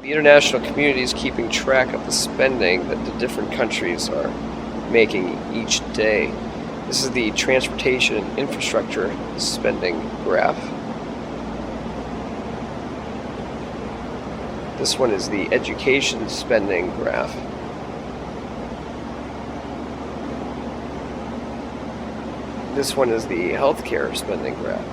The international community is keeping track of the spending that the different countries are making each day. This is the transportation and infrastructure spending graph. This one is the education spending graph. This one is the healthcare spending graph.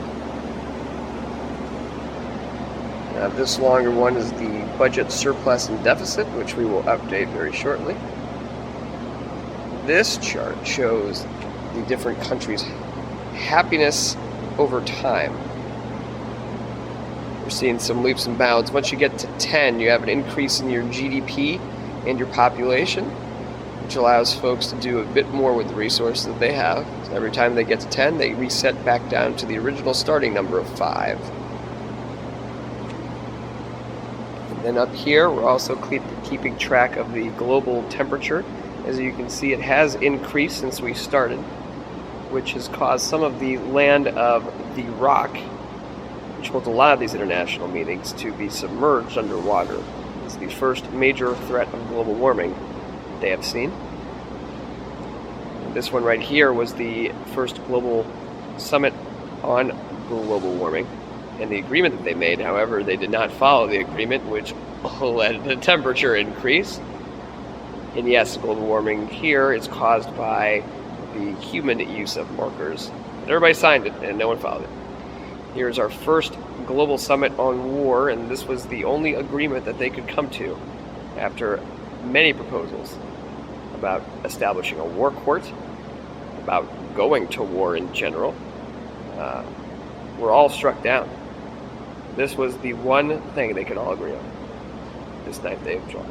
This longer one is the budget surplus and deficit, which we will update very shortly. This chart shows the different countries' happiness over time. We're seeing some leaps and bounds. Once you get to 10, you have an increase in your GDP and your population, which allows folks to do a bit more with the resources that they have. So every time they get to 10, they reset back down to the original starting number of 5. And then up here, we're also keeping track of the global temperature. As you can see, it has increased since we started, which has caused some of the land of the rock, which holds a lot of these international meetings, to be submerged underwater. It's the first major threat of global warming they have seen. This one right here was the first global summit on global warming. And the agreement that they made, however, they did not follow the agreement, which led to the temperature increase. And yes, global warming here is caused by the human use of markers. But everybody signed it, and no one followed it. Here's our first global summit on war, and this was the only agreement that they could come to after many proposals about establishing a war court, about going to war in general. Were all struck down. This was the one thing they could all agree on this 9th day of July.